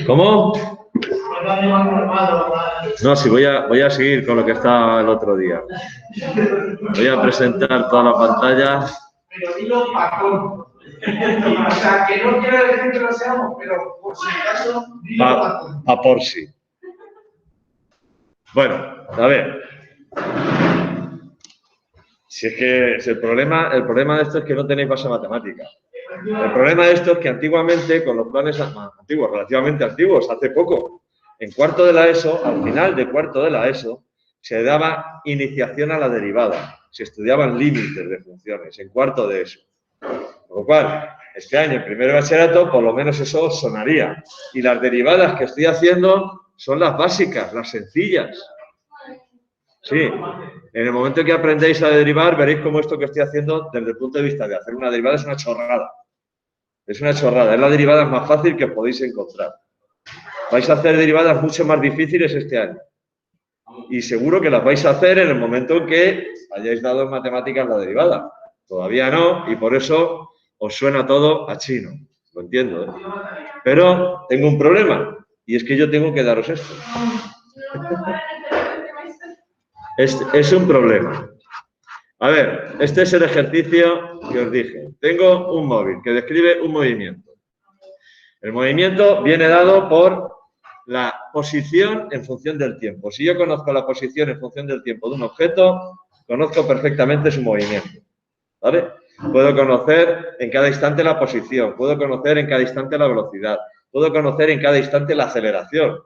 ¿Cómo? No, sí, voy a seguir con lo que estaba el otro día. Voy a presentar toda la pantalla. Pero dilo pacón. O sea, que no quiero decir que lo seamos, pero por si acaso, dilo pacón. A por sí. Bueno, a ver. Si es que el problema de esto es que no tenéis base matemática. El problema de esto es que antiguamente, con los planes antiguos, relativamente antiguos, hace poco, en cuarto de la ESO, al final de cuarto de la ESO, se daba iniciación a la derivada. Se estudiaban límites de funciones en cuarto de ESO. Con lo cual, este año, en primer bachillerato, por lo menos eso os sonaría. Y las derivadas que estoy haciendo son las básicas, las sencillas. Sí, en el momento en que aprendéis a derivar, veréis cómo esto que estoy haciendo, desde el punto de vista de hacer una derivada, es una chorrada. Es una chorrada, es la derivada más fácil que podéis encontrar. Vais a hacer derivadas mucho más difíciles este año. Y seguro que las vais a hacer en el momento en que hayáis dado en matemáticas la derivada. Todavía no, y por eso os suena todo a chino. Lo entiendo, ¿eh? Pero tengo un problema, y es que yo tengo que daros esto. Es un problema. A ver, este es el ejercicio que os dije. Tengo un móvil que describe un movimiento. El movimiento viene dado por la posición en función del tiempo. Si yo conozco la posición en función del tiempo de un objeto, conozco perfectamente su movimiento. ¿Vale? Puedo conocer en cada instante la posición, puedo conocer en cada instante la velocidad, puedo conocer en cada instante la aceleración.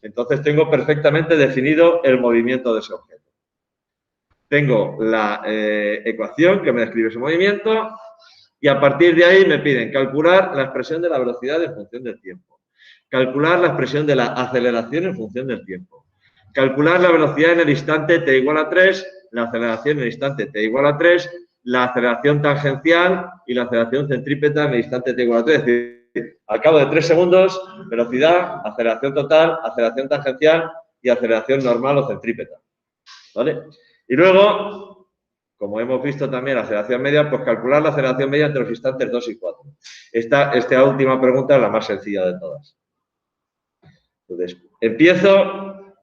Entonces tengo perfectamente definido el movimiento de ese objeto. Tengo la ecuación que me describe ese movimiento y a partir de ahí me piden calcular la expresión de la velocidad en función del tiempo, calcular la expresión de la aceleración en función del tiempo, calcular la velocidad en el instante t igual a 3, la aceleración en el instante t igual a 3, la aceleración tangencial y la aceleración centrípeta en el instante t igual a 3. Es decir, al cabo de 3 segundos, velocidad, aceleración total, aceleración tangencial y aceleración normal o centrípeta. ¿Vale? Y luego, como hemos visto también la aceleración media, pues calcular la aceleración media entre los instantes 2 y 4. Esta última pregunta es la más sencilla de todas. Entonces, empiezo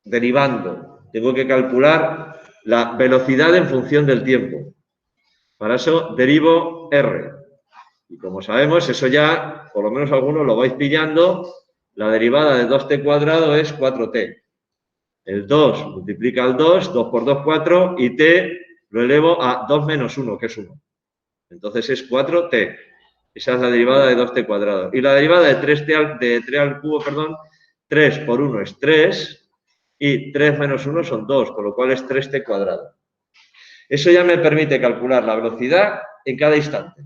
derivando. Tengo que calcular la velocidad en función del tiempo. Para eso derivo R. Y como sabemos, eso ya, por lo menos algunos lo vais pillando, la derivada de 2t cuadrado es 4t. El 2 multiplica el 2, 2 por 2, 4, y t lo elevo a 2 menos 1, que es 1. Entonces es 4t. Esa es la derivada de 2t cuadrado. Y la derivada de 3 al cubo, 3 por 1 es 3, y 3 menos 1 son 2, con lo cual es 3t cuadrado. Eso ya me permite calcular la velocidad en cada instante.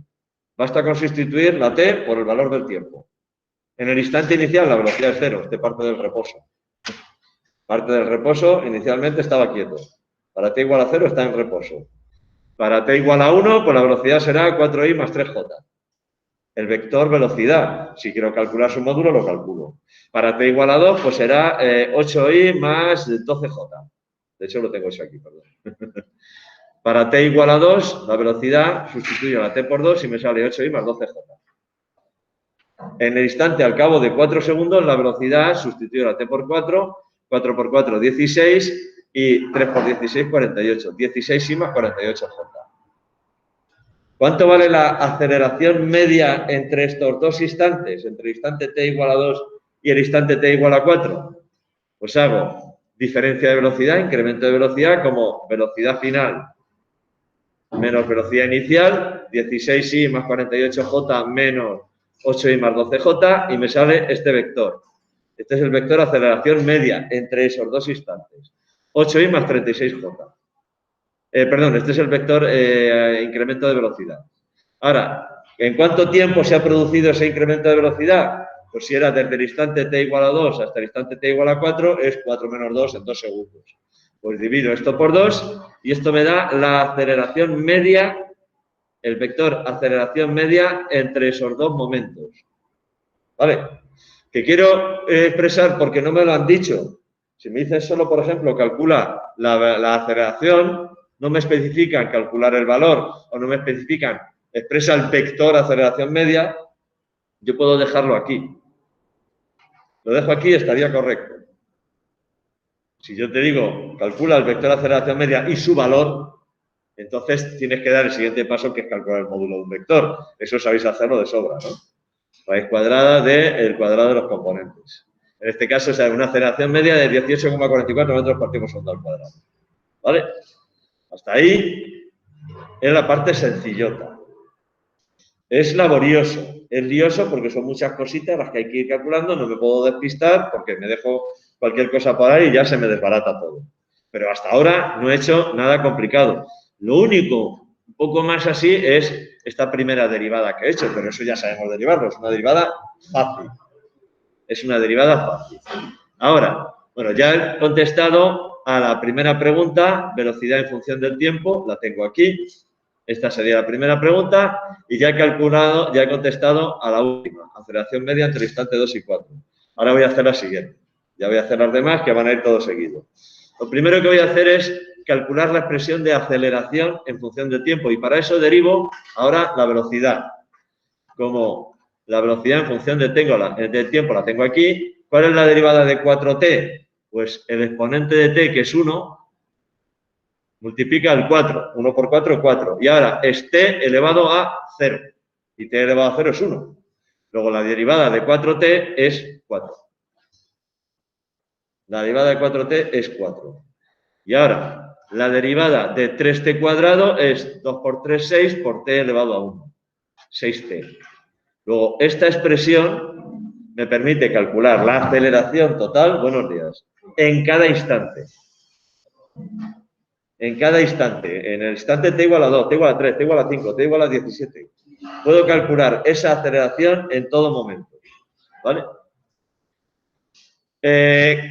Basta con sustituir la t por el valor del tiempo. En el instante inicial la velocidad es 0, este parte del reposo. Parte del reposo inicialmente estaba quieto. Para t igual a 0 está en reposo. Para t igual a 1, pues la velocidad será 4i más 3j. El vector velocidad, si quiero calcular su módulo, lo calculo. Para t igual a 2, pues será 8i más 12j. De hecho, lo tengo eso aquí, perdón. Para t igual a 2, la velocidad sustituyo la t por 2 y me sale 8i más 12j. En el instante, al cabo de 4 segundos, la velocidad sustituyo la t por 4, 4 por 4, 16, y 3 por 16, 48. 16i más 48j. ¿Cuánto vale la aceleración media entre estos dos instantes? Entre el instante t igual a 2 y el instante t igual a 4. Pues hago diferencia de velocidad, incremento de velocidad, como velocidad final menos velocidad inicial, 16i más 48j menos 8i más 12j, y me sale este vector. Este es el vector aceleración media entre esos dos instantes. 8i más 36j. Este es el vector incremento de velocidad. Ahora, ¿en cuánto tiempo se ha producido ese incremento de velocidad? Pues si era desde el instante t igual a 2 hasta el instante t igual a 4, es 4 menos 2 en 2 segundos. Pues divido esto por 2 y esto me da la aceleración media, el vector aceleración media entre esos dos momentos. ¿Vale? Que quiero expresar porque no me lo han dicho. Si me dicen solo, por ejemplo, calcula la aceleración, no me especifican calcular el valor o no me especifican expresa el vector aceleración media, yo puedo dejarlo aquí. Lo dejo aquí, estaría correcto. Si yo te digo, calcula el vector de aceleración media y su valor, entonces tienes que dar el siguiente paso, que es calcular el módulo de un vector. Eso sabéis hacerlo de sobra, ¿no? Raíz cuadrada del cuadrado de los componentes. En este caso es una aceleración media de 18,44 metros por tiempo segundo al cuadrado. ¿Vale? Hasta ahí es la parte sencillota. Es laborioso, es lioso porque son muchas cositas las que hay que ir calculando, no me puedo despistar porque me dejo cualquier cosa por ahí y ya se me desbarata todo. Pero hasta ahora no he hecho nada complicado. Lo único, un poco más así, es esta primera derivada que he hecho, pero eso ya sabemos derivarlo, es una derivada fácil. Es una derivada fácil. Ahora, bueno, ya he contestado a la primera pregunta, velocidad en función del tiempo, la tengo aquí. Esta sería la primera pregunta y ya he calculado, ya he contestado a la última, aceleración media entre el instante 2 y 4. Ahora voy a hacer la siguiente. Ya voy a hacer las demás que van a ir todos seguidos. Lo primero que voy a hacer es calcular la expresión de aceleración en función del tiempo y para eso derivo ahora la velocidad. Como la velocidad en función del tiempo la tengo aquí, ¿cuál es la derivada de 4t? Pues el exponente de t, que es 1, multiplica el 4. 1 por 4, 4. Y ahora es t elevado a 0. Y t elevado a 0 es 1. Luego la derivada de 4t es 4. La derivada de 4t es 4. Y ahora, la derivada de 3t cuadrado es 2 por 3, 6 por t elevado a 1. 6t. Luego, esta expresión me permite calcular la aceleración total, buenos días, en cada instante. En cada instante. En el instante t igual a 2, t igual a 3, t igual a 5, t igual a 17. Puedo calcular esa aceleración en todo momento. ¿Vale?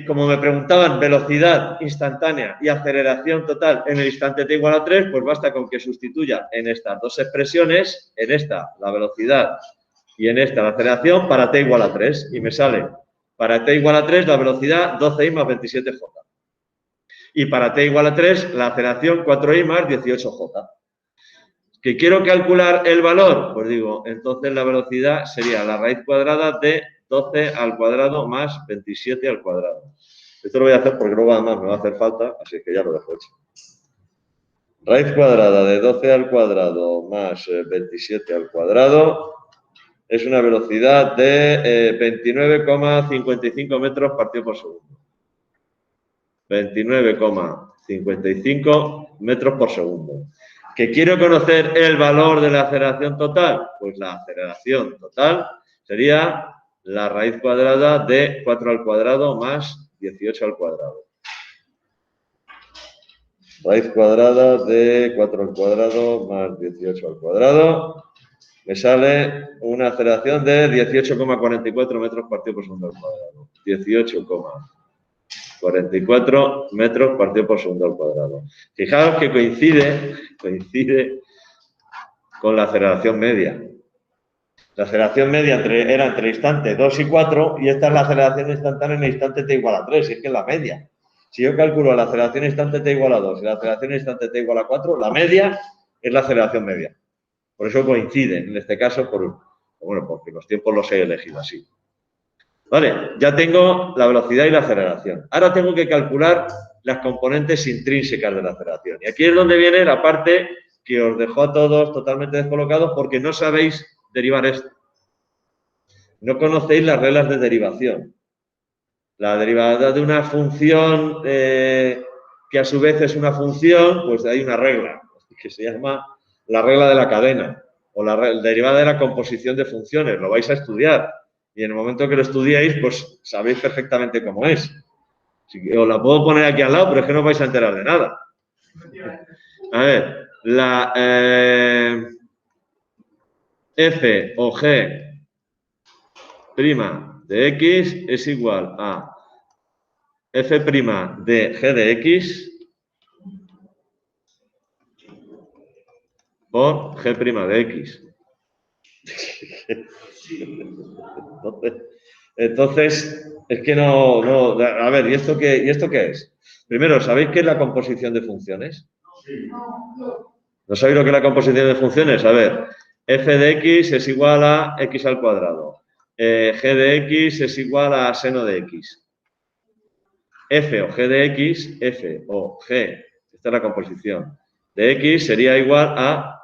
Como me preguntaban velocidad instantánea y aceleración total en el instante t igual a 3, pues basta con que sustituya en estas dos expresiones, en esta la velocidad y en esta la aceleración, para t igual a 3. Y me sale para t igual a 3 la velocidad 12i más 27j. Y para t igual a 3 la aceleración 4i más 18j. ¿Que quiero calcular el valor? Pues digo, entonces la velocidad sería la raíz cuadrada de 12 al cuadrado más 27 al cuadrado. Esto lo voy a hacer porque luego además me va a hacer falta, así que ya lo dejo hecho. Raíz cuadrada de 12 al cuadrado más 27 al cuadrado es una velocidad de 29,55 metros partido por segundo. 29,55 metros por segundo. ¿Que quiero conocer el valor de la aceleración total? Pues la aceleración total sería la raíz cuadrada de 4 al cuadrado más 18 al cuadrado. Raíz cuadrada de 4 al cuadrado más 18 al cuadrado. Me sale una aceleración de 18,44 metros partido por segundo al cuadrado. 18,44 metros partido por segundo al cuadrado. Fijaos que coincide con la aceleración media. La aceleración media era entre el instante 2 y 4 y esta es la aceleración instantánea en el instante t igual a 3, y es que es la media. Si yo calculo la aceleración instante t igual a 2 y la aceleración instante t igual a 4, la media es la aceleración media. Por eso coincide, en este caso, porque los tiempos los he elegido así. Vale, ya tengo la velocidad y la aceleración. Ahora tengo que calcular las componentes intrínsecas de la aceleración. Y aquí es donde viene la parte que os dejó a todos totalmente descolocados porque no sabéis derivar esto. No conocéis las reglas de derivación. La derivada de una función que a su vez es una función, pues hay una regla que se llama la regla de la cadena o la derivada de la composición de funciones. Lo vais a estudiar y en el momento que lo estudiéis, pues sabéis perfectamente cómo es. Os la puedo poner aquí al lado, pero es que no os vais a enterar de nada. A ver, la f o g' de x es igual a f' de g de x por g' de x. Entonces, es que no, a ver, ¿y esto qué es? Primero, ¿sabéis qué es la composición de funciones? ¿No sabéis lo que es la composición de funciones? A ver, f de x es igual a x al cuadrado. G de x es igual a seno de x. F o G de x, F o G, esta es la composición, de x sería igual a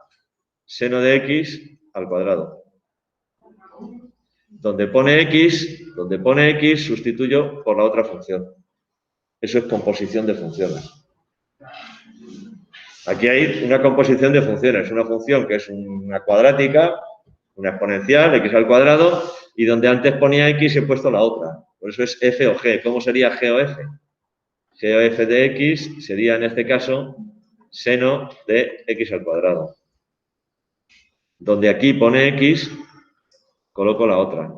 seno de x al cuadrado. Donde pone x sustituyo por la otra función. Eso es composición de funciones. Aquí hay una composición de funciones, una función que es una cuadrática, una exponencial, x al cuadrado, y donde antes ponía x he puesto la otra. Por eso es f o g. ¿Cómo sería g o f? G o f de x sería, en este caso, seno de x al cuadrado. Donde aquí pone x, coloco la otra.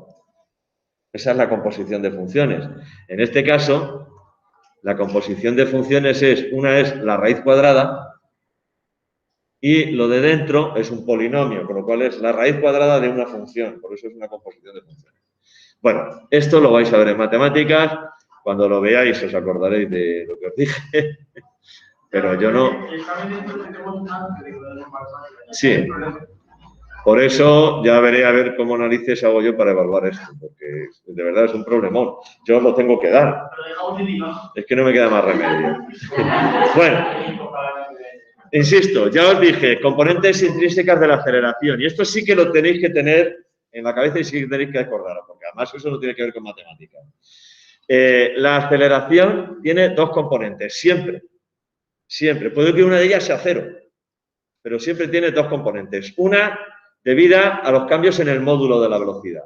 Esa es la composición de funciones. En este caso, la composición de funciones una es la raíz cuadrada y lo de dentro es un polinomio, con lo cual es la raíz cuadrada de una función. Por eso es una composición de funciones. Bueno, esto lo vais a ver en matemáticas. Cuando lo veáis os acordaréis de lo que os dije. Pero yo no... Sí. Por eso ya veré a ver cómo narices hago yo para evaluar esto, porque de verdad es un problemón. Yo lo tengo que dar. Es que no me queda más remedio. Bueno, insisto, ya os dije, componentes intrínsecas de la aceleración. Y esto sí que lo tenéis que tener en la cabeza y sí que tenéis que acordaros, porque además eso no tiene que ver con matemáticas. La aceleración tiene dos componentes, siempre. Siempre. Puede que una de ellas sea cero, pero siempre tiene dos componentes. Una debida a los cambios en el módulo de la velocidad.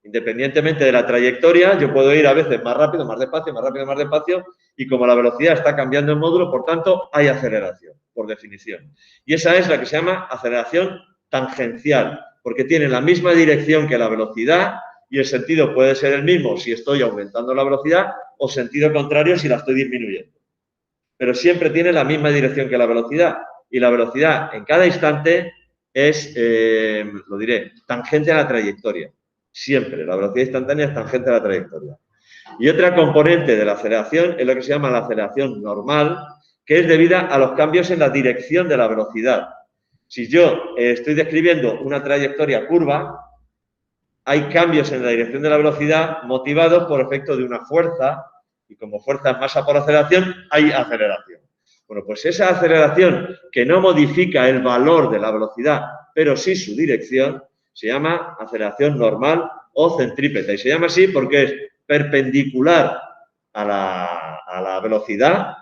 Independientemente de la trayectoria, yo puedo ir a veces más rápido, más despacio, más rápido, más despacio, y como la velocidad está cambiando el módulo, por tanto, hay aceleración, por definición. Y esa es la que se llama aceleración tangencial, porque tiene la misma dirección que la velocidad y el sentido puede ser el mismo si estoy aumentando la velocidad o sentido contrario si la estoy disminuyendo. Pero siempre tiene la misma dirección que la velocidad, y la velocidad en cada instante es, lo diré, tangente a la trayectoria. Siempre, la velocidad instantánea es tangente a la trayectoria. Y otra componente de la aceleración es lo que se llama la aceleración normal, que es debida a los cambios en la dirección de la velocidad. Si yo estoy describiendo una trayectoria curva, hay cambios en la dirección de la velocidad motivados por efecto de una fuerza, y como fuerza es masa por aceleración, hay aceleración. Bueno, pues esa aceleración que no modifica el valor de la velocidad, pero sí su dirección, se llama aceleración normal o centrípeta. Y se llama así porque es perpendicular a la velocidad,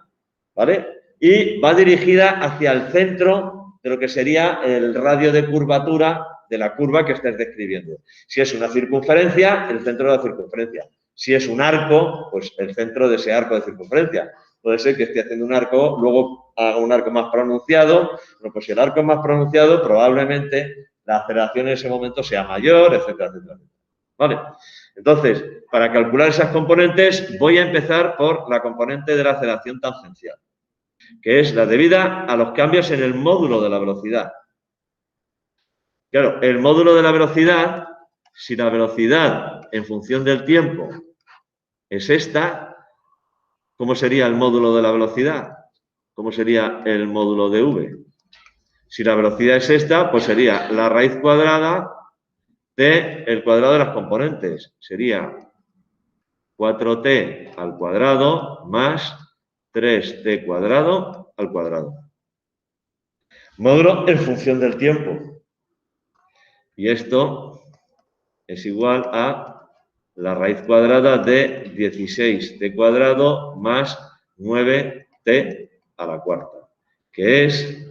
¿vale? Y va dirigida hacia el centro de lo que sería el radio de curvatura de la curva que estés describiendo. Si es una circunferencia, el centro de la circunferencia. Si es un arco, pues el centro de ese arco de circunferencia. Puede ser que esté haciendo un arco, luego haga un arco más pronunciado. Bueno, pues si el arco es más pronunciado, probablemente la aceleración en ese momento sea mayor, etcétera, etcétera. ¿Vale? Entonces, para calcular esas componentes, voy a empezar por la componente de la aceleración tangencial, que es la debida a los cambios en el módulo de la velocidad. Claro, el módulo de la velocidad, si la velocidad en función del tiempo es esta, ¿cómo sería el módulo de la velocidad? ¿Cómo sería el módulo de v? Si la velocidad es esta, pues sería la raíz cuadrada del cuadrado de las componentes. Sería 4t al cuadrado más 3t cuadrado al cuadrado. Módulo en función del tiempo. Y esto es igual a la raíz cuadrada de 16t cuadrado más 9t a la cuarta, que es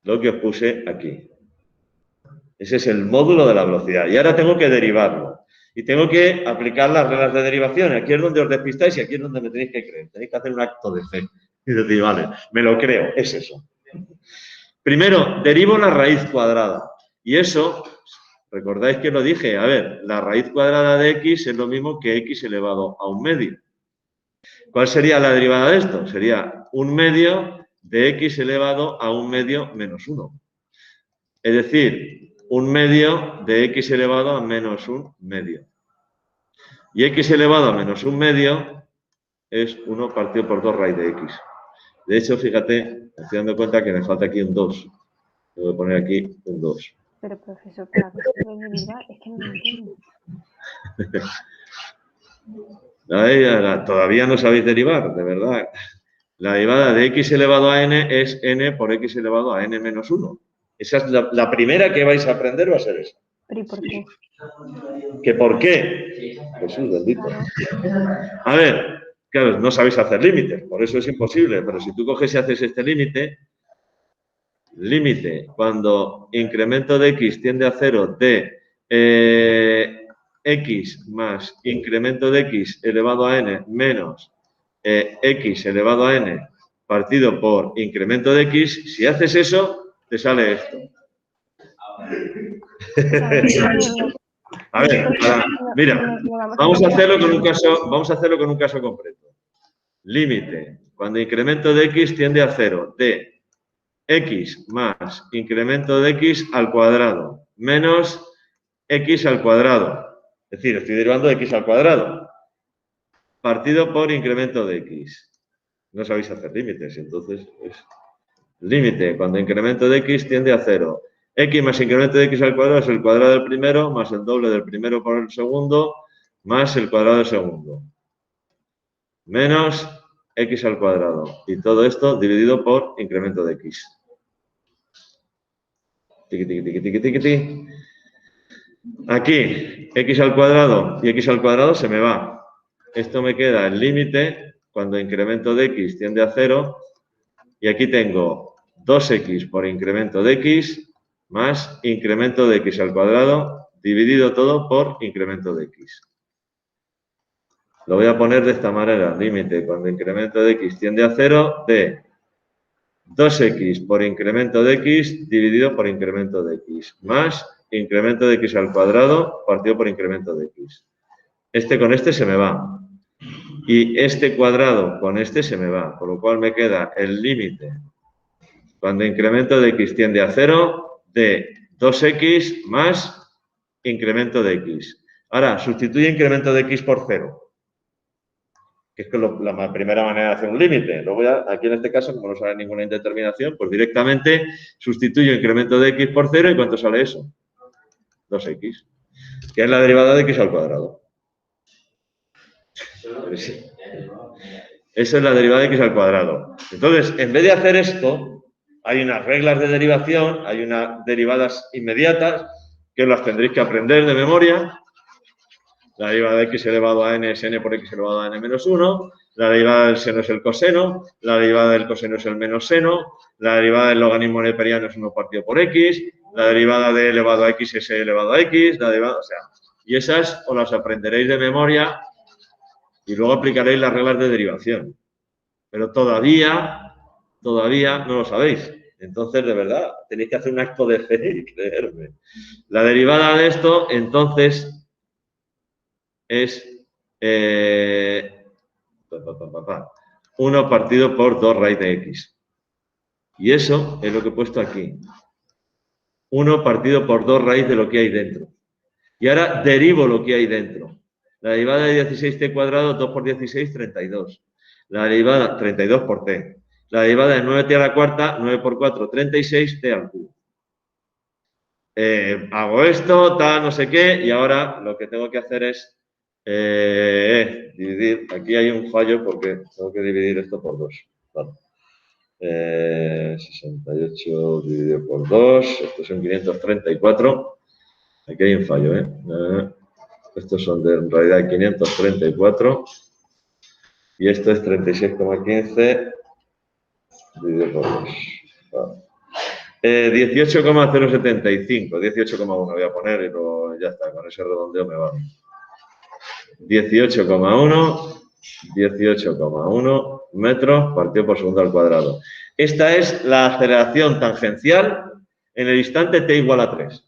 lo que os puse aquí. Ese es el módulo de la velocidad. Y ahora tengo que derivarlo. Y tengo que aplicar las reglas de derivación. Aquí es donde os despistáis y aquí es donde me tenéis que creer. Tenéis que hacer un acto de fe. Y decir, vale, me lo creo, es eso. Primero, derivo la raíz cuadrada. Y eso, recordáis que lo dije, a ver, la raíz cuadrada de x es lo mismo que x elevado a un medio. ¿Cuál sería la derivada de esto? Sería un medio de x elevado a un medio menos 1. Es decir, un medio de x elevado a menos un medio. Y x elevado a menos un medio es 1 partido por 2 raíz de x. De hecho, fíjate, me estoy dando cuenta que me falta aquí un 2. Voy a poner aquí un 2. Pero profesor, para que se puede derivar, es que no lo entiendo. Todavía no sabéis derivar, de verdad. La derivada de x elevado a n es n por x elevado a n menos 1. Esa es la primera que vais a aprender, va a ser esa. ¿Pero y por qué? ¿Que por qué? Jesús bendito. A ver, claro, no sabéis hacer límites, por eso es imposible, pero si tú coges y haces este límite, cuando incremento de x tiende a 0 de x más incremento de x elevado a n menos x elevado a n partido por incremento de x, si haces eso, te sale esto. A ver, mira, vamos a hacerlo con un caso concreto. Límite, cuando incremento de x tiende a 0 de x más incremento de x al cuadrado menos x al cuadrado. Es decir, estoy derivando de x al cuadrado partido por incremento de x. No sabéis hacer límites, entonces es límite cuando incremento de x tiende a 0. X más incremento de x al cuadrado es el cuadrado del primero más el doble del primero por el segundo más el cuadrado del segundo. Menos x al cuadrado. Y todo esto dividido por incremento de x. Tiqui, tiqui, tiqui, tiqui, tiqui, tiqui. Aquí, x al cuadrado y x al cuadrado se me va. Esto me queda el límite cuando incremento de x tiende a 0. Y aquí tengo 2x por incremento de x más incremento de x al cuadrado dividido todo por incremento de x. Lo voy a poner de esta manera. Límite cuando incremento de x tiende a 0 de 2x por incremento de x dividido por incremento de x más incremento de x al cuadrado partido por incremento de x. Este con este se me va. Y este cuadrado con este se me va. Por lo cual me queda el límite cuando incremento de x tiende a 0 de 2x más incremento de x. Ahora, sustituye incremento de x por 0. Que es la primera manera de hacer un límite. Luego ya, aquí en este caso, como no sale ninguna indeterminación, pues directamente sustituyo incremento de x por 0. ¿Y cuánto sale eso? 2x. Que es la derivada de x al cuadrado. Sí. Esa es la derivada de x al cuadrado. Entonces, en vez de hacer esto, hay unas reglas de derivación, hay unas derivadas inmediatas que las tendréis que aprender de memoria. La derivada de x elevado a n es n por x elevado a n menos 1. La derivada del seno es el coseno. La derivada del coseno es el menos seno. La derivada del logaritmo neperiano es 1 partido por x. La derivada de elevado a x es e elevado a x. La derivada, y esas os las aprenderéis de memoria y luego aplicaréis las reglas de derivación. Pero todavía no lo sabéis. Entonces, de verdad, tenéis que hacer un acto de fe y creerme. La derivada de esto, entonces, es 1 partido por 2 raíz de x. Y eso es lo que he puesto aquí. 1 partido por 2 raíz de lo que hay dentro. Y ahora derivo lo que hay dentro. La derivada de 16t cuadrado, 2 por 16, 32. La derivada, 32 por t. La derivada de 9t a la cuarta, 9 por 4, 36, t al cubo. Hago esto, tal, no sé qué, y ahora lo que tengo que hacer es dividir. Aquí hay un fallo porque tengo que dividir esto por 2. Vale. 68 dividido por 2, estos son 534. Aquí hay un fallo, estos son de, en realidad, 534. Y esto es 36,15 dividido por 2. Vale. 18,075, 18,1 voy a poner y luego ya está, con ese redondeo me va. 18,1 metros partido por segundo al cuadrado. Esta es la aceleración tangencial en el instante t igual a 3.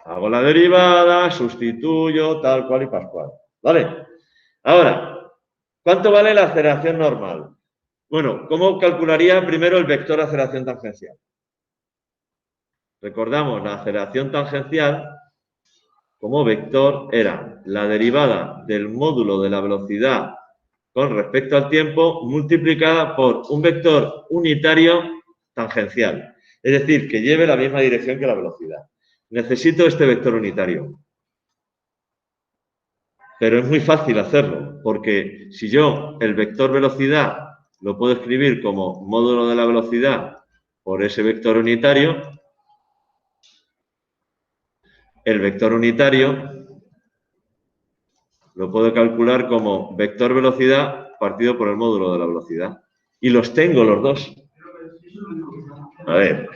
Hago la derivada, sustituyo, tal cual y pascual. ¿Vale? Ahora, ¿cuánto vale la aceleración normal? Bueno, ¿cómo calcularía primero el vector de aceleración tangencial? Recordamos, la aceleración tangencial como vector era la derivada del módulo de la velocidad con respecto al tiempo multiplicada por un vector unitario tangencial. Es decir, que lleve la misma dirección que la velocidad. Necesito este vector unitario. Pero es muy fácil hacerlo, porque si yo el vector velocidad lo puedo escribir como módulo de la velocidad por ese vector unitario, el vector unitario lo puedo calcular como vector velocidad partido por el módulo de la velocidad. Y los tengo los dos. A ver.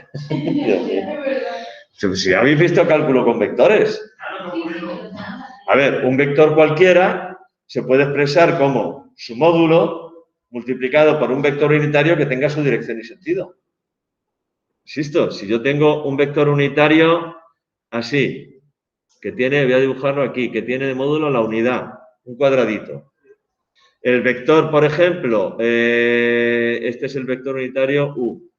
Si habéis visto cálculo con vectores. A ver, un vector cualquiera se puede expresar como su módulo multiplicado por un vector unitario que tenga su dirección y sentido. Insisto, si yo tengo un vector unitario así, que tiene, voy a dibujarlo aquí, que tiene de módulo la unidad, un cuadradito. El vector, por ejemplo, este es el vector unitario U.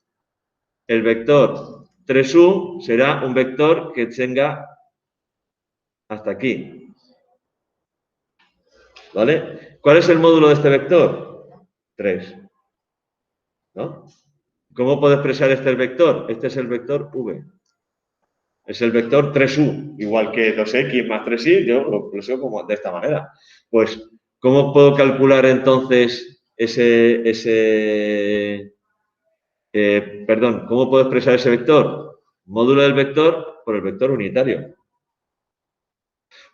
El vector 3U será un vector que tenga hasta aquí. ¿Vale? ¿Cuál es el módulo de este vector? 3. ¿No? ¿Cómo puedo expresar este vector? Este es el vector V. Es el vector 3U, igual que 2x más 3y, yo lo expreso como de esta manera. Pues, ¿cómo puedo calcular entonces cómo puedo expresar ese vector? Módulo del vector por el vector unitario.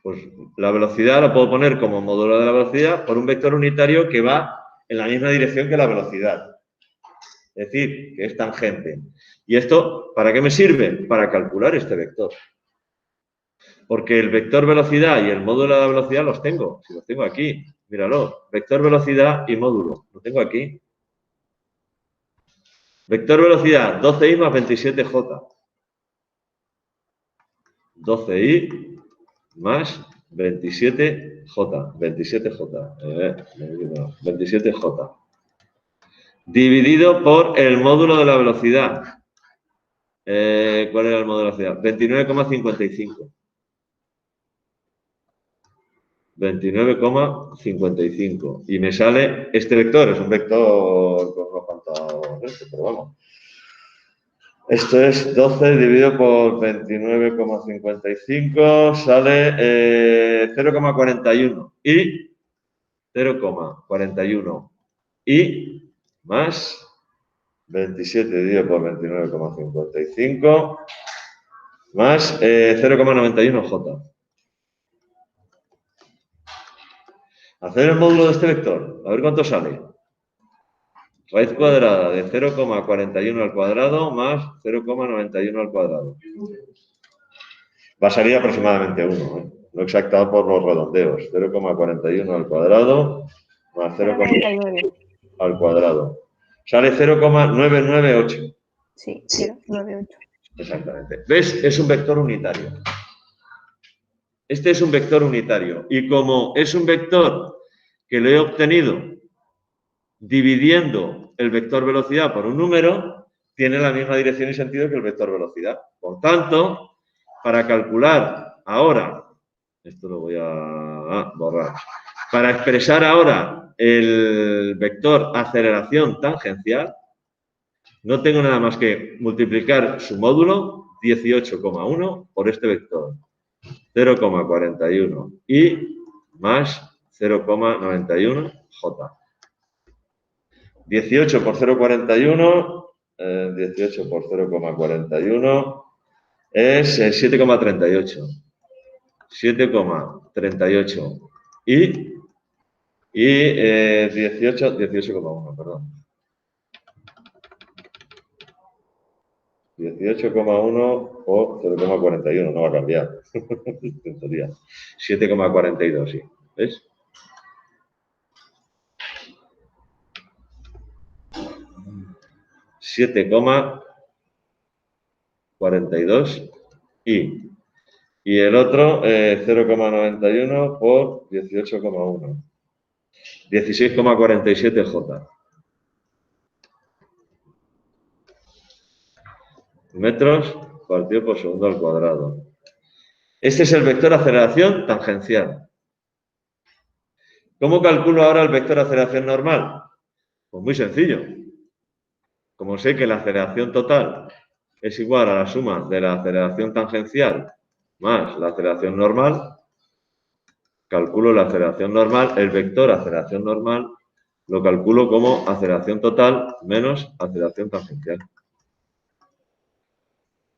Pues la velocidad la puedo poner como módulo de la velocidad por un vector unitario que va en la misma dirección que la velocidad. Es decir, que es tangente. ¿Y esto para qué me sirve? Para calcular este vector. Porque el vector velocidad y el módulo de la velocidad los tengo. Si los tengo aquí, míralo. Vector velocidad y módulo. Lo tengo aquí. Vector velocidad, 12i más 27j. 12i más 27j. 27j. Dividido por el módulo de la velocidad. ¿Cuál era el módulo de la velocidad? 29,55. 29,55. Y me sale este vector. Es un vector con unos cuantos, pero vamos. Esto es 12 dividido por 29,55. Sale 0,41. Y 0,41. Y más 27 dividido por 29,55 más 0,91j. Hacer el módulo de este vector. A ver cuánto sale. Raíz cuadrada de 0,41 al cuadrado más 0,91 al cuadrado. Va a salir aproximadamente 1. Lo he exactado por los redondeos. 0,41 al cuadrado más 0,91 al cuadrado. Sale 0,998. Sí, 0,98. Exactamente. ¿Ves? Es un vector unitario. Este es un vector unitario. Y como es un vector que lo he obtenido dividiendo el vector velocidad por un número, tiene la misma dirección y sentido que el vector velocidad. Por tanto, para calcular ahora, esto lo voy a borrar, para expresar ahora el vector aceleración tangencial, no tengo nada más que multiplicar su módulo, 18,1, por este vector, 0,41 y más 0,91j. 18 por 0,41, 18 por 0,41 es 7,38. 7,38 y 18,1, perdón. 18,1 o 0,41, no va a cambiar. 7,42, sí. ¿Ves? $7,42 y el otro 0,91 por 18,1. 16,47J. Metros partido por segundo al cuadrado. Este es el vector aceleración tangencial. ¿Cómo calculo ahora el vector aceleración normal? Pues muy sencillo. como sé que la aceleración total es igual a la suma de la aceleración tangencial más la aceleración normal, calculo la aceleración normal, el vector aceleración normal, lo calculo como aceleración total menos aceleración tangencial.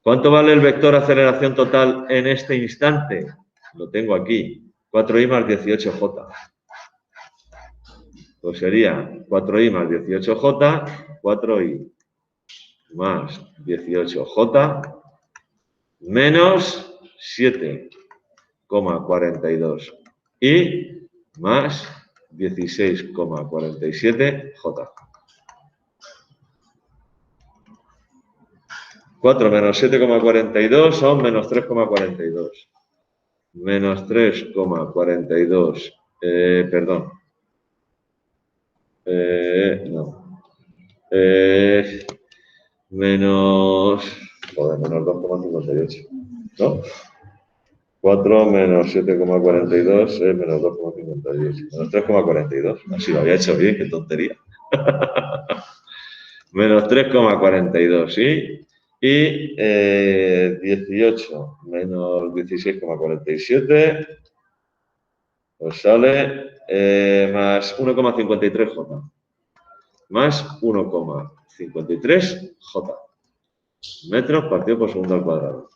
¿Cuánto vale el vector aceleración total en este instante? Lo tengo aquí, 4i más 18j. Pues sería 4i más 18j, 4i más 18j, menos 7,42 y más 16,47j. 4 menos 7,42 son menos 3,42. Menos 3,42. Perdón. No. Menos 2,58. ¿No? 4 menos 7,42 es menos 2,58. Menos 3,42. Así lo había hecho bien, qué tontería. Menos 3,42, ¿sí? Y 18 menos 16,47 pues sale más 1,53j. Más 1,53j. Metros partido por segundo al cuadrado.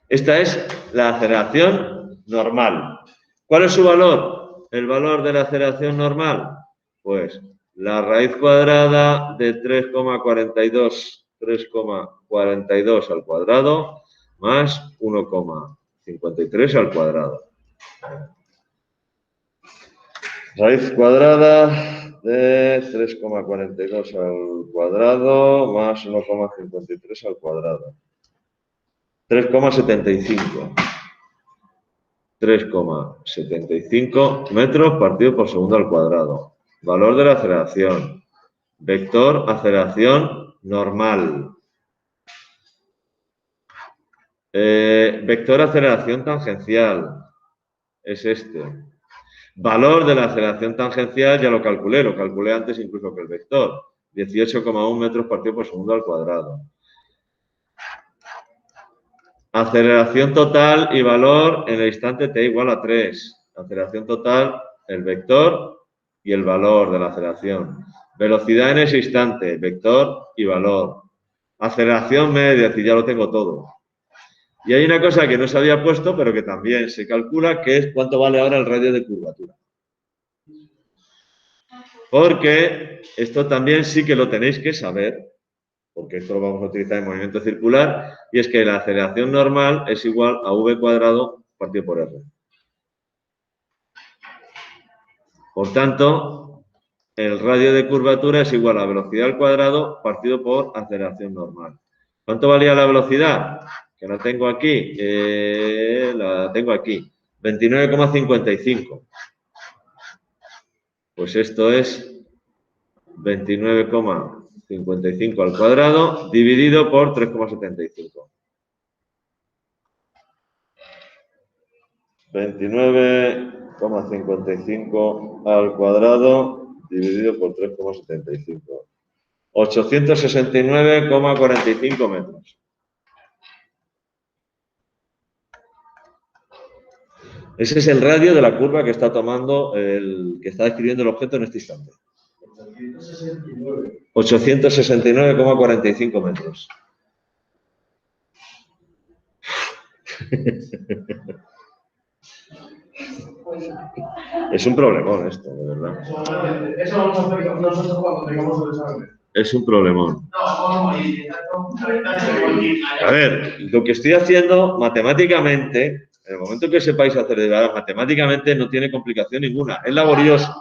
Esta es la aceleración normal. ¿Cuál es su valor? El valor de la aceleración normal. Pues la raíz cuadrada de 3,42 al cuadrado más 1,53 al cuadrado. Raíz cuadrada de 3,42 al cuadrado más 1,53 al cuadrado. 3,75. 3,75 metros partido por segundo al cuadrado. Valor de la aceleración. Vector aceleración normal. Vector aceleración tangencial. Es este. Valor de la aceleración tangencial ya lo calculé antes incluso que el vector. 18,1 metros partido por segundo al cuadrado. Aceleración total y valor en el instante t igual a 3. Aceleración total, el vector y el valor de la aceleración. Velocidad en ese instante, vector y valor. Aceleración media, es decir, ya lo tengo todo. Y hay una cosa que no se había puesto, pero que también se calcula, que es cuánto vale ahora el radio de curvatura. Porque esto también sí que lo tenéis que saber, porque esto lo vamos a utilizar en movimiento circular, y es que la aceleración normal es igual a v cuadrado partido por r. Por tanto, el radio de curvatura es igual a velocidad al cuadrado partido por aceleración normal. ¿Cuánto valía la velocidad? Que la tengo aquí. 29,55. Pues esto es 29,55 al cuadrado dividido por 3,75. 29,55 al cuadrado dividido por 3,75. 869,45 metros. Ese es el radio de la curva que está tomando que está describiendo el objeto en este instante. 869,45 metros. Es un problemón esto, de verdad. Eso vamos a hacer nosotros cuando tengamos el examen. Es un problemón. A ver, lo que estoy haciendo matemáticamente, en el momento que sepáis hacer derivadas matemáticamente, no tiene complicación ninguna. Es laborioso.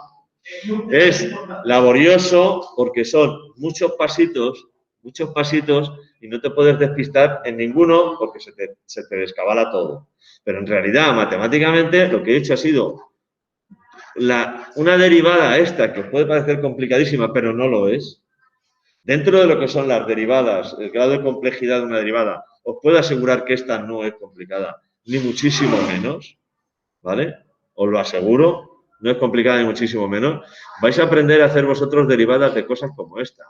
Es laborioso porque son muchos pasitos y no te puedes despistar en ninguno porque se te descabala todo. Pero en realidad, matemáticamente, lo que he hecho ha sido una derivada esta que os puede parecer complicadísima, pero no lo es. Dentro de lo que son las derivadas, el grado de complejidad de una derivada, os puedo asegurar que esta no es complicada, ni muchísimo menos, ¿vale? Os lo aseguro, no es complicada ni muchísimo menos. Vais a aprender a hacer vosotros derivadas de cosas como esta.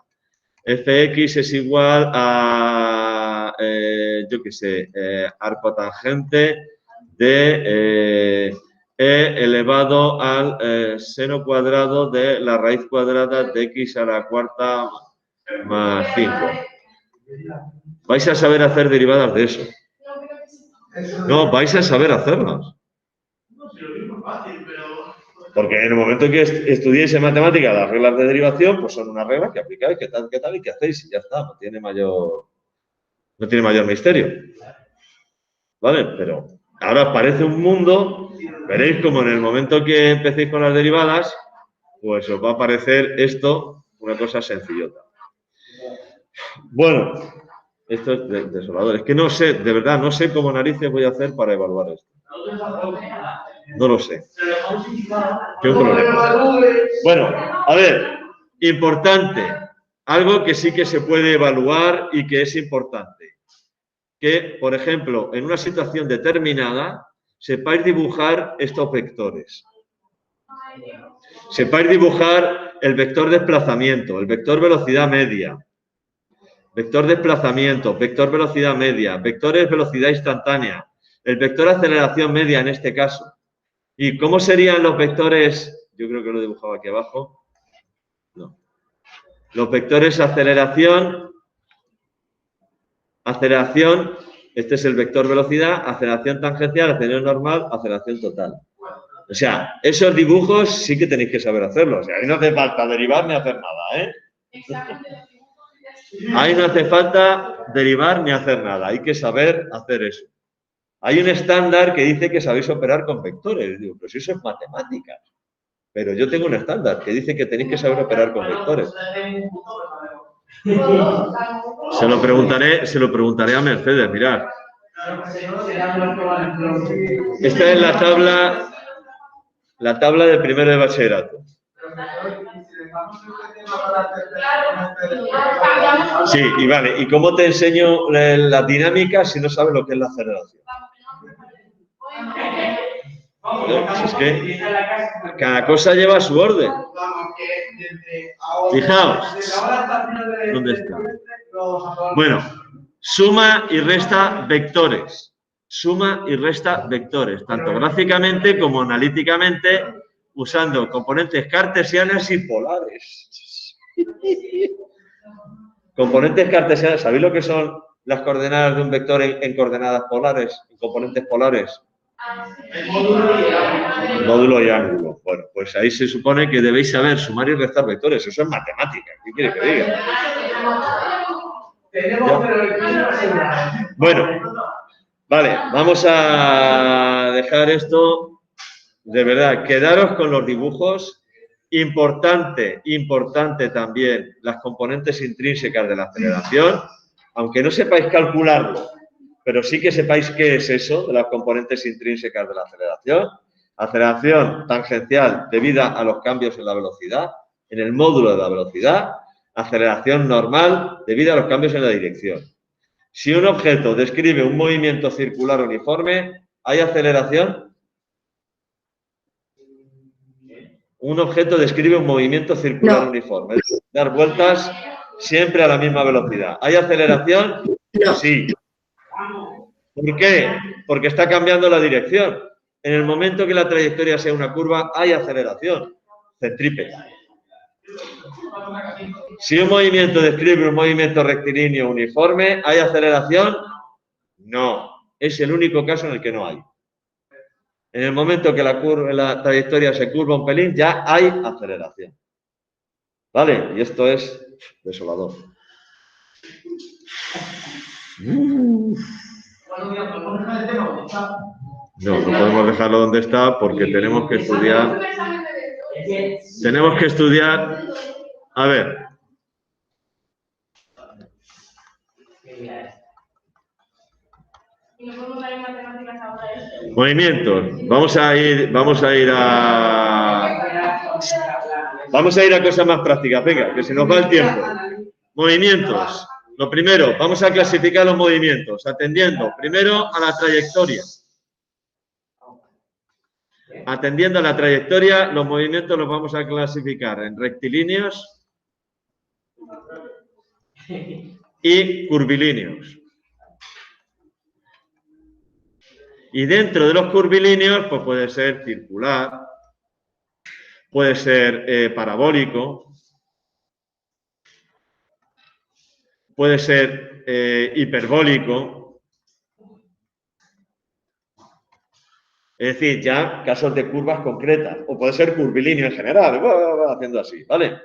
Fx es igual a, yo qué sé, arco tangente de e elevado al seno cuadrado de la raíz cuadrada de x a la cuarta más 5. Vais a saber hacer derivadas de eso. No, vais a saber hacerlas. Porque en el momento que estudiéis en matemáticas las reglas de derivación, pues son unas reglas que aplicáis, qué tal, y qué hacéis, y ya está, no tiene mayor misterio. ¿Vale? Pero ahora os parece un mundo, veréis como en el momento que empecéis con las derivadas, pues os va a parecer esto una cosa sencillota. Bueno, esto es desolador. Es que no sé, de verdad, no sé cómo narices voy a hacer para evaluar esto. No lo sé. ¿Qué problema? Bueno, a ver, importante. Algo que sí que se puede evaluar y que es importante. Que, por ejemplo, en una situación determinada, sepáis dibujar estos vectores. Sepáis dibujar el vector desplazamiento, el vector velocidad media, vector desplazamiento, vector velocidad media, vectores velocidad instantánea, el vector aceleración media en este caso. ¿Y cómo serían los vectores? Yo creo que lo he dibujado aquí abajo. No. Los vectores aceleración, este es el vector velocidad, aceleración tangencial, aceleración normal, aceleración total. O sea, esos dibujos sí que tenéis que saber hacerlos. O sea, ahí no hace falta derivar ni hacer nada, ¿eh? Ahí no hace falta derivar ni hacer nada. Hay que saber hacer eso. Hay un estándar que dice que sabéis operar con vectores. Digo, pero si eso es matemática. Pero yo tengo un estándar que dice que tenéis que saber operar con vectores. Se lo preguntaré a Mercedes, mirad. Esta es la tabla de primero de bachillerato. Sí, y vale. ¿Y cómo te enseño la dinámica si no sabes lo que es la aceleración? Pues es que cada cosa lleva su orden. Fijaos. ¿Dónde está? Bueno, suma y resta vectores. Suma y resta vectores, tanto gráficamente como analíticamente, usando componentes cartesianas y polares. Componentes cartesianas, ¿sabéis lo que son las coordenadas de un vector en coordenadas polares, en componentes polares? Módulo y ángulo. Bueno, pues ahí se supone que debéis saber sumar y restar vectores. Eso es matemática. ¿Qué quiere que diga? ¿Ya? Bueno, vale, vamos a dejar esto. De verdad, quedaros con los dibujos. Importante también las componentes intrínsecas de la aceleración. Aunque no sepáis calcularlo, pero sí que sepáis qué es eso de las componentes intrínsecas de la aceleración. Aceleración tangencial debida a los cambios en la velocidad, en el módulo de la velocidad. Aceleración normal debida a los cambios en la dirección. Si un objeto describe un movimiento circular uniforme, ¿hay aceleración? Un objeto describe un movimiento circular uniforme, es decir, dar vueltas siempre a la misma velocidad. ¿Hay aceleración? No. Sí. ¿Por qué? Porque está cambiando la dirección. En el momento que la trayectoria sea una curva, hay aceleración centrípeta. Si un movimiento describe un movimiento rectilíneo uniforme, ¿hay aceleración? No. Es el único caso en el que no hay. En el momento que la trayectoria se curva un pelín, ya hay aceleración. ¿Vale? Y esto es desolador. No podemos dejarlo donde está porque tenemos que estudiar. A ver. Movimientos. Vamos a ir a cosas más prácticas. Venga, que se nos va el tiempo. Movimientos. Lo primero, vamos a clasificar los movimientos, atendiendo primero a la trayectoria. Atendiendo a la trayectoria, los movimientos los vamos a clasificar en rectilíneos, y curvilíneos. Y dentro de los curvilíneos, pues puede ser circular, puede ser parabólico, puede ser hiperbólico. Es decir, ya casos de curvas concretas. O puede ser curvilíneo en general, haciendo así, ¿vale?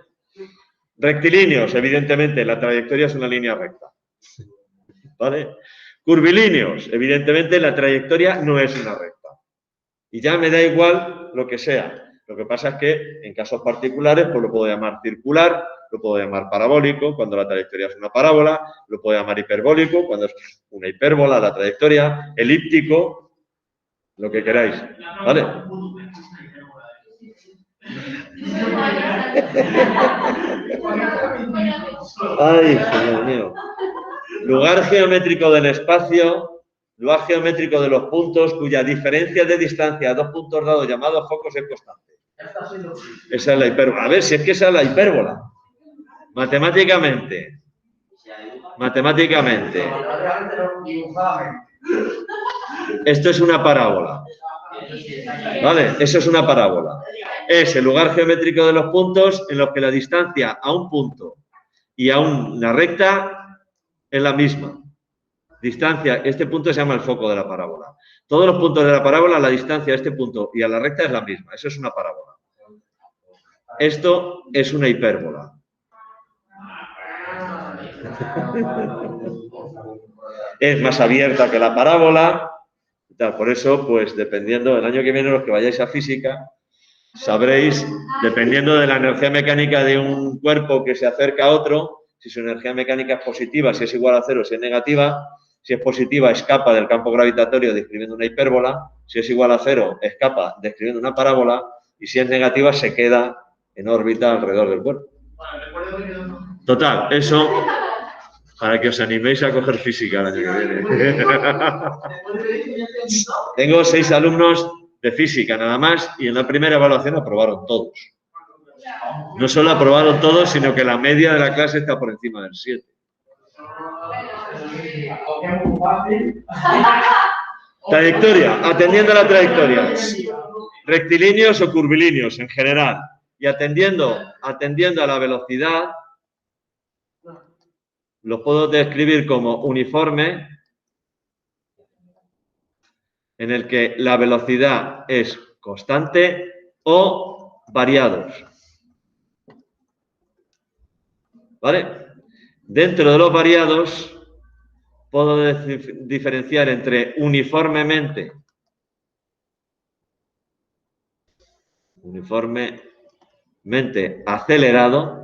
Rectilíneos, evidentemente, la trayectoria es una línea recta. ¿Vale? Curvilíneos, evidentemente, la trayectoria no es una recta. Y ya me da igual lo que sea. Lo que pasa es que en casos particulares, pues lo puedo llamar circular, lo puedo llamar parabólico, cuando la trayectoria es una parábola, lo puedo llamar hiperbólico, cuando es una hipérbola, la trayectoria, elíptico, lo que queráis. ¿Vale? Ay, Señor mío. Lugar geométrico del espacio, lugar geométrico de los puntos cuya diferencia de distancia a dos puntos dados llamados focos es constante. Esa es la hipérbola. A ver, si es que esa es la hipérbola. Matemáticamente. Esto es una parábola. ¿Vale? Eso es una parábola. Es el lugar geométrico de los puntos en los que la distancia a un punto y a una recta es la misma. Distancia, este punto se llama el foco de la parábola. Todos los puntos de la parábola, la distancia a este punto y a la recta es la misma. Eso es una parábola. Esto es una hipérbola. Es más abierta que la parábola. Por eso, pues dependiendo del año que viene, los que vayáis a física, sabréis, dependiendo de la energía mecánica de un cuerpo que se acerca a otro, si su energía mecánica es positiva, si es igual a cero, si es negativa. Si es positiva, escapa del campo gravitatorio describiendo una hipérbola. Si es igual a cero, escapa describiendo una parábola. Y si es negativa, se queda en órbita alrededor del cuerpo. Total, eso para que os animéis a coger física el año que viene. Tengo 6 alumnos de física nada más y en la primera evaluación aprobaron todos. No solo aprobaron todos, sino que la media de la clase está por encima del 7. Trayectoria, atendiendo a la trayectoria. Rectilíneos o curvilíneos en general. Y atendiendo a la velocidad, los puedo describir como uniforme, en el que la velocidad es constante, o variados. ¿Vale? Dentro de los variados, puedo diferenciar entre uniformemente acelerado,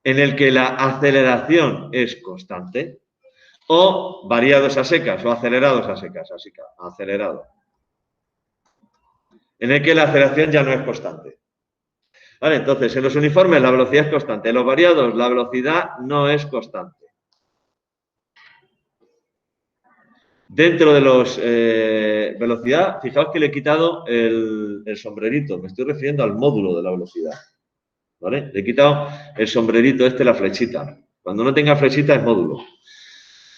en el que la aceleración es constante, o variados a secas o acelerados a secas, acelerado, en el que la aceleración ya no es constante. Vale, entonces, en los uniformes la velocidad es constante, en los variados la velocidad no es constante. Dentro de los velocidad, fijaos que le he quitado el sombrerito, me estoy refiriendo al módulo de la velocidad. ¿Vale? Le he quitado el sombrerito la flechita. Cuando no tenga flechita es módulo.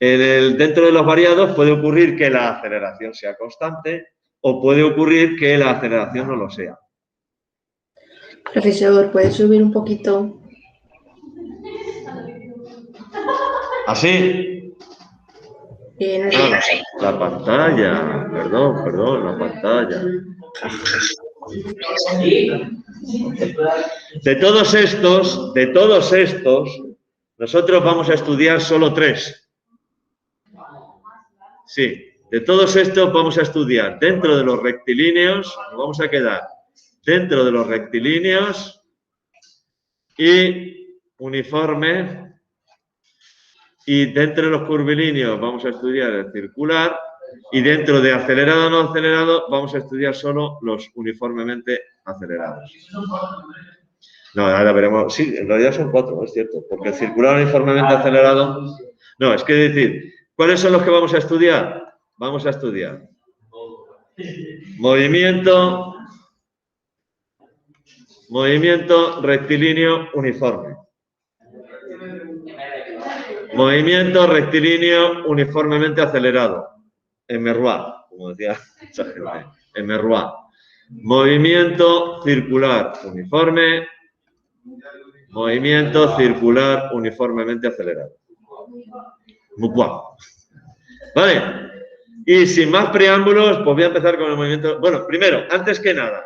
Dentro de los variados puede ocurrir que la aceleración sea constante o puede ocurrir que la aceleración no lo sea. Profesor, ¿puede subir un poquito? ¿Así? No sé. La pantalla. Perdón, la pantalla. De todos estos, nosotros vamos a estudiar solo 3. Sí, de todos estos vamos a estudiar dentro de los rectilíneos, nos vamos a quedar dentro de los rectilíneos y uniforme, y dentro de los curvilíneos vamos a estudiar el circular, y dentro de acelerado o no acelerado vamos a estudiar solo los uniformemente acelerados. No, ahora veremos. Sí, en realidad son 4, es cierto, porque el circular uniformemente acelerado... No, es que decir, ¿cuáles son los que vamos a estudiar? Vamos a estudiar movimiento rectilíneo uniforme. Movimiento rectilíneo uniformemente acelerado. MRUA, como decía esa gente. MRUA. Movimiento circular uniforme. Movimiento circular uniformemente acelerado. MUCUA. Vale. Y sin más preámbulos, pues voy a empezar con el movimiento. Bueno, primero, antes que nada,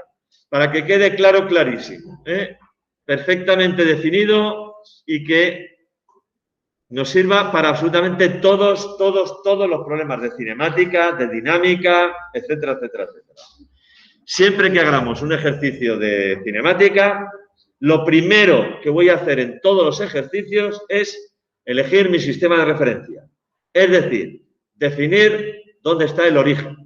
para que quede claro, clarísimo, perfectamente definido y que nos sirva para absolutamente todos los problemas de cinemática, de dinámica, etcétera, etcétera, etcétera. Siempre que hagamos un ejercicio de cinemática, lo primero que voy a hacer en todos los ejercicios es elegir mi sistema de referencia. Es decir, definir dónde está el origen.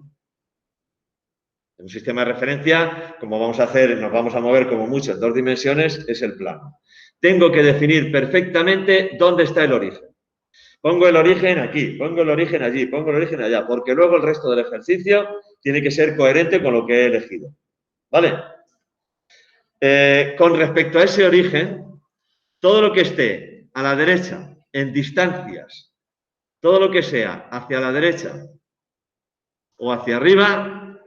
Un sistema de referencia, como vamos a hacer, nos vamos a mover como mucho en 2 dimensiones, es el plano. Tengo que definir perfectamente dónde está el origen. Pongo el origen aquí, pongo el origen allí, pongo el origen allá, porque luego el resto del ejercicio tiene que ser coherente con lo que he elegido. ¿Vale? Con respecto a ese origen, todo lo que esté a la derecha, en distancias, todo lo que sea hacia la derecha o hacia arriba,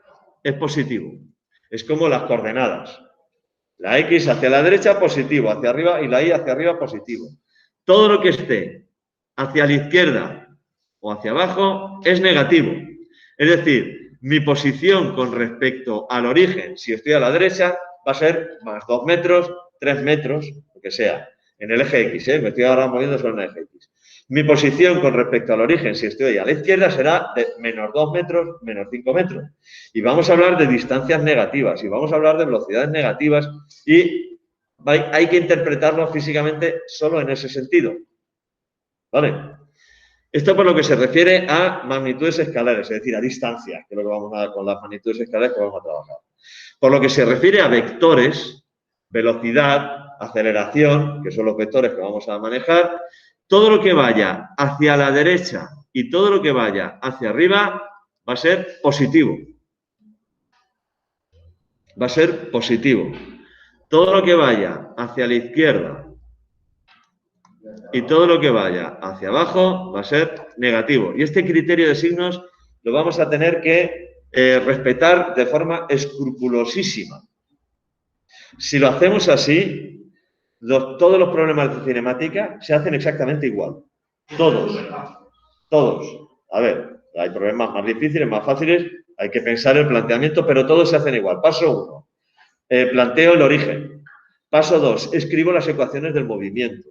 es positivo. Es como las coordenadas. La X hacia la derecha, positivo, hacia arriba, y la Y hacia arriba, positivo. Todo lo que esté hacia la izquierda o hacia abajo es negativo. Es decir, mi posición con respecto al origen, si estoy a la derecha, va a ser más 2 metros, 3 metros, lo que sea, en el eje X, me estoy ahora moviendo sobre el eje X. Mi posición con respecto al origen, si estoy a la izquierda, será de menos 2 metros, menos 5 metros. Y vamos a hablar de distancias negativas, y vamos a hablar de velocidades negativas, y hay que interpretarlo físicamente solo en ese sentido. ¿Vale? Esto por lo que se refiere a magnitudes escalares, es decir, a distancias, que es lo que vamos a con las magnitudes escalares que vamos a trabajar. Por lo que se refiere a vectores, velocidad, aceleración, que son los vectores que vamos a manejar, todo lo que vaya hacia la derecha y todo lo que vaya hacia arriba va a ser positivo. Va a ser positivo. Todo lo que vaya hacia la izquierda y todo lo que vaya hacia abajo va a ser negativo. Y este criterio de signos lo vamos a tener que respetar de forma escrupulosísima. Si lo hacemos así, todos los problemas de cinemática se hacen exactamente igual. Todos. A ver, hay problemas más difíciles, más fáciles, hay que pensar el planteamiento, pero todos se hacen igual. Paso 1, planteo el origen. Paso 2, escribo las ecuaciones del movimiento.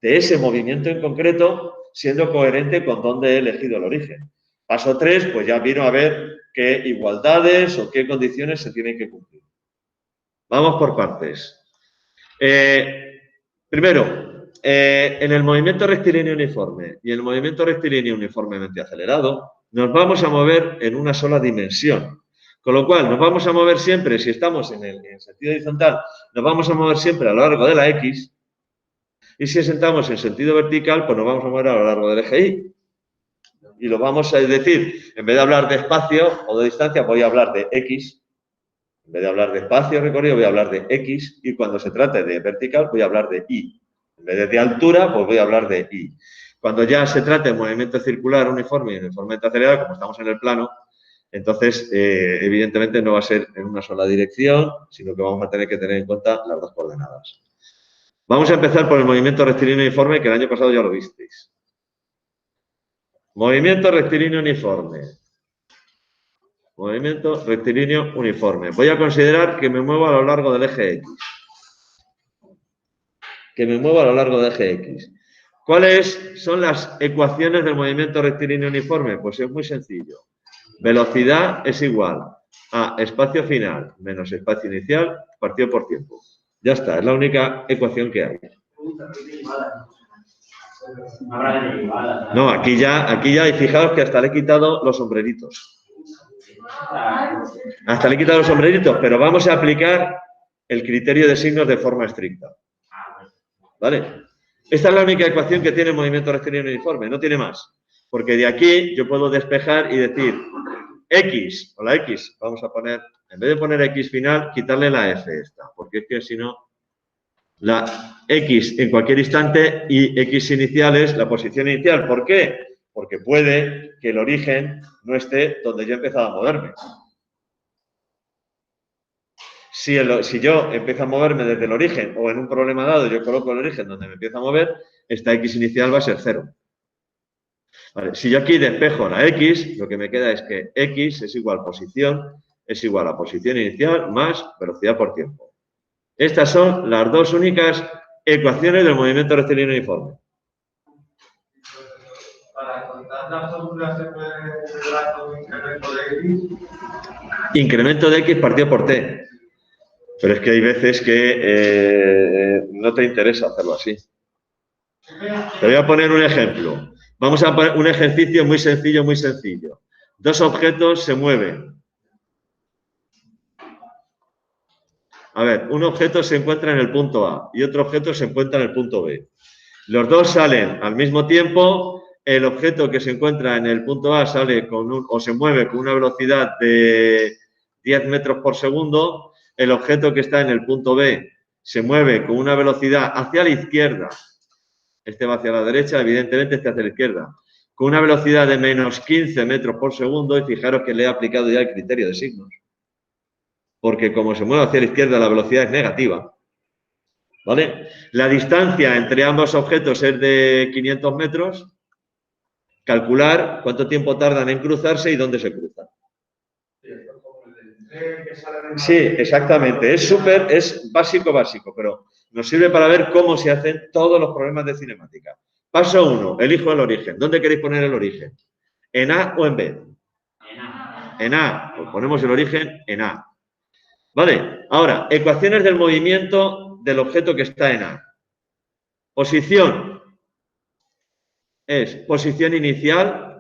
De ese movimiento en concreto, siendo coherente con dónde he elegido el origen. Paso 3, pues ya vino a ver qué igualdades o qué condiciones se tienen que cumplir. Vamos por partes. Primero, en el movimiento rectilíneo uniforme y en el movimiento rectilíneo uniformemente acelerado, nos vamos a mover en una sola dimensión. Con lo cual, nos vamos a mover siempre, si estamos en el sentido horizontal, nos vamos a mover siempre a lo largo de la X. Y si estamos en sentido vertical, pues nos vamos a mover a lo largo del eje Y. Y lo vamos a decir, en vez de hablar de espacio o de distancia, voy a hablar de X. En vez de hablar de espacio recorrido, voy a hablar de X. Y cuando se trate de vertical, voy a hablar de Y. En vez de altura, pues voy a hablar de Y. Cuando ya se trate de movimiento circular uniforme y uniformemente acelerado, como estamos en el plano, entonces, evidentemente, no va a ser en una sola dirección, sino que vamos a tener que tener en cuenta las 2 coordenadas. Vamos a empezar por el movimiento rectilíneo uniforme, que el año pasado ya lo visteis. Movimiento rectilíneo uniforme. Movimiento rectilíneo uniforme. Voy a considerar que me muevo a lo largo del eje X. ¿Cuáles son las ecuaciones del movimiento rectilíneo uniforme? Pues es muy sencillo. Velocidad es igual a espacio final menos espacio inicial partido por tiempo. Ya está, es la única ecuación que hay. No, aquí ya, y fijaos que hasta le he quitado los sombreritos. Pero vamos a aplicar el criterio de signos de forma estricta. ¿Vale? Esta es la única ecuación que tiene el movimiento rectilíneo uniforme, no tiene más. Porque de aquí yo puedo despejar y decir X, o la X, vamos a poner, en vez de poner X final, quitarle la F esta, porque es que si no, la X en cualquier instante y X inicial es la posición inicial. ¿Por qué? Porque puede que el origen no esté donde yo he empezado a moverme. Si yo empiezo a moverme desde el origen o en un problema dado yo coloco el origen donde me empiezo a mover, esta X inicial va a ser 0. Vale, si yo aquí despejo la X, lo que me queda es que X es igual a posición inicial más velocidad por tiempo. Estas son las dos únicas ecuaciones del movimiento rectilíneo uniforme. Para contar la fórmula se puede integrar con incremento de X. Incremento de X partido por T. Pero es que hay veces que no te interesa hacerlo así. Te voy a poner un ejemplo. Vamos a poner un ejercicio muy sencillo, muy sencillo. Dos objetos se mueven. A ver, un objeto se encuentra en el punto A y otro objeto se encuentra en el punto B. Los dos salen al mismo tiempo. El objeto que se encuentra en el punto A sale o se mueve con una velocidad de 10 metros por segundo. El objeto que está en el punto B se mueve con una velocidad hacia la izquierda. Este va hacia la derecha, evidentemente este hacia la izquierda. Con una velocidad de menos 15 metros por segundo. Y fijaros que le he aplicado ya el criterio de signos. Porque como se mueve hacia la izquierda, la velocidad es negativa. ¿Vale? La distancia entre ambos objetos es de 500 metros. Calcular cuánto tiempo tardan en cruzarse y dónde se cruzan. Sí, exactamente. Es básico, pero nos sirve para ver cómo se hacen todos los problemas de cinemática. Paso 1, elijo el origen. ¿Dónde queréis poner el origen? ¿En A o en B? En A. En A. Pues ponemos el origen en A. Vale, ahora, ecuaciones del movimiento del objeto que está en A. Posición. Es posición inicial,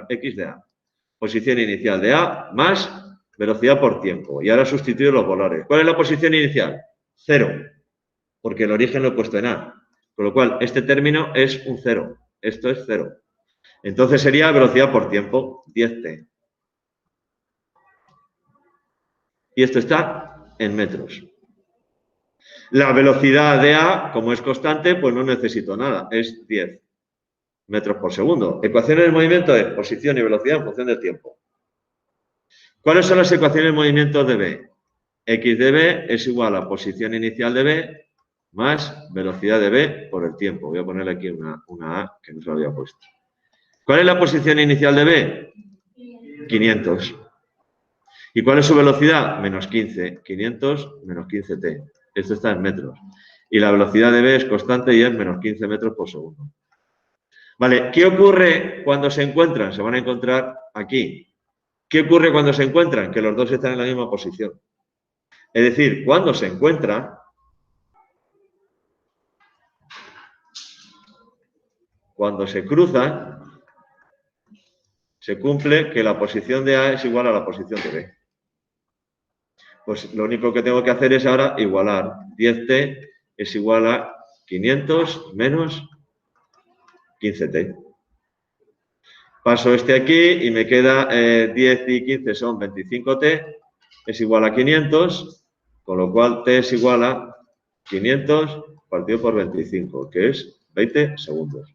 X de A. Posición inicial de A más velocidad por tiempo. Y ahora sustituyo los valores. ¿Cuál es la posición inicial? 0. Porque el origen lo he puesto en A. Con lo cual, este término es un 0. Esto es 0. Entonces sería velocidad por tiempo, 10t. Y esto está en metros. La velocidad de A, como es constante, pues no necesito nada. Es 10 metros por segundo. Ecuaciones del movimiento es posición y velocidad en función del tiempo. ¿Cuáles son las ecuaciones del movimiento de B? X de B es igual a posición inicial de B más velocidad de B por el tiempo. Voy a ponerle aquí una A que no se lo había puesto. ¿Cuál es la posición inicial de B? 500. ¿Y cuál es su velocidad? Menos 15. 500 menos 15t. Esto está en metros. Y la velocidad de B es constante y es menos 15 metros por segundo. Vale, ¿qué ocurre cuando se encuentran? Se van a encontrar aquí. ¿Qué ocurre cuando se encuentran? Que los dos están en la misma posición. Es decir, cuando se encuentran, cuando se cruzan, se cumple que la posición de A es igual a la posición de B. Pues lo único que tengo que hacer es ahora igualar. 10t es igual a 500 menos 15t. Paso este aquí y me queda 10 y 15 son 25t, es igual a 500, con lo cual t es igual a 500 partido por 25, que es 20 segundos.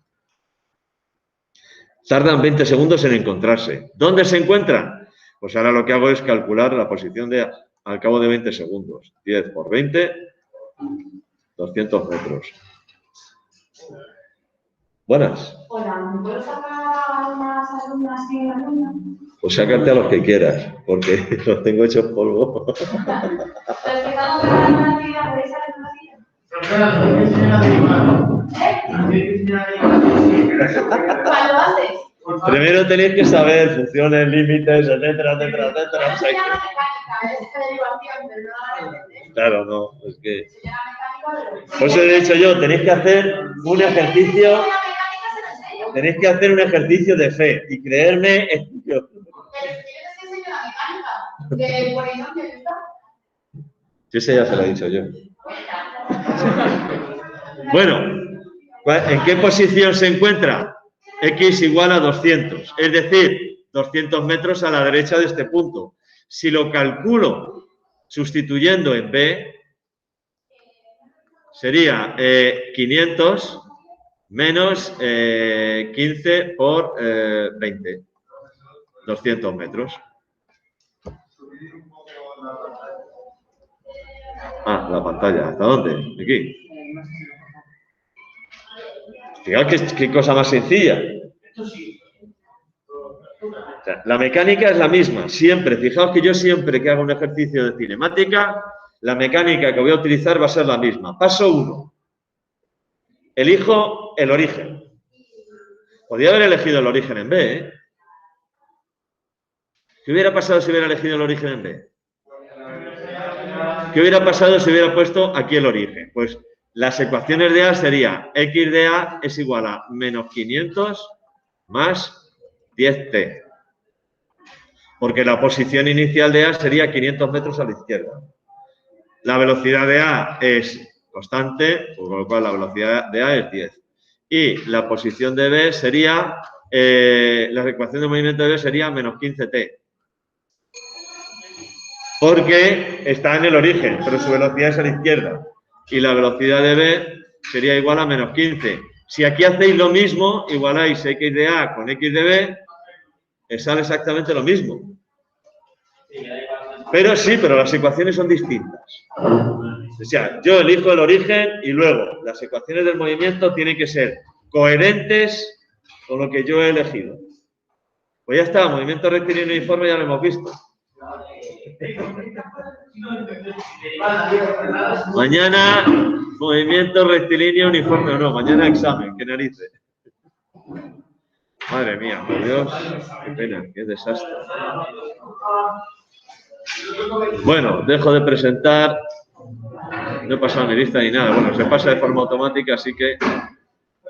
Tardan 20 segundos en encontrarse. ¿Dónde se encuentran? Pues ahora lo que hago es calcular la posición de al cabo de 20 segundos. 10 por 20, 200 metros. Buenas. Hola, ¿me puedo sacar unas alumnas y alumnas? Pues sácate a los que quieras, porque los tengo hechos polvo. Pero es que estamos preparando una actividad, ¿podéis salir una silla? ¿Cuál lo haces? Primero tenéis que saber funciones, límites, etcétera, etcétera, etcétera. Eso se llama mecánica, es derivación, pero no la van a entender. Claro, no, es que... Se llama mecánica, pero... Por eso he dicho yo, tenéis que hacer un ejercicio... La mecánica se lo enseño. Tenéis que hacer un ejercicio de fe y creerme en Dios. Pero si quieres que enseño la mecánica, que el polinomio ya está. Sí, ese ya se lo he dicho yo. Bueno, ¿en qué posición se encuentra? X igual a 200, es decir, 200 metros a la derecha de este punto. Si lo calculo sustituyendo en B, sería 500 menos 15 por 20. 200 metros. Ah, la pantalla. ¿Hasta dónde? Aquí. Fijaos qué cosa más sencilla. O sea, la mecánica es la misma, siempre. Fijaos que yo siempre que hago un ejercicio de cinemática, la mecánica que voy a utilizar va a ser la misma. Paso 1. Elijo el origen. Podría haber elegido el origen en B, ¿eh? ¿Qué hubiera pasado si hubiera elegido el origen en B? ¿Qué hubiera pasado si hubiera puesto aquí el origen? Pues las ecuaciones de A sería x de A es igual a menos 500 más 10t. Porque la posición inicial de A sería 500 metros a la izquierda. La velocidad de A es constante, con lo cual la velocidad de A es 10. Y la posición de B sería, la ecuación de movimiento de B sería menos 15t. Porque está en el origen, pero su velocidad es a la izquierda. Y la velocidad de B sería igual a menos 15. Si aquí hacéis lo mismo, igualáis x de A con x de B, sale exactamente lo mismo. Pero sí, pero las ecuaciones son distintas. O sea, yo elijo el origen y luego las ecuaciones del movimiento tienen que ser coherentes con lo que yo he elegido. Pues ya está, movimiento rectilíneo uniforme ya lo hemos visto. Mañana, movimiento rectilíneo uniforme o no. Mañana examen, qué narices. Madre mía, por Dios, qué pena, qué desastre. Bueno, dejo de presentar. No he pasado mi lista ni nada. Bueno, se pasa de forma automática, así que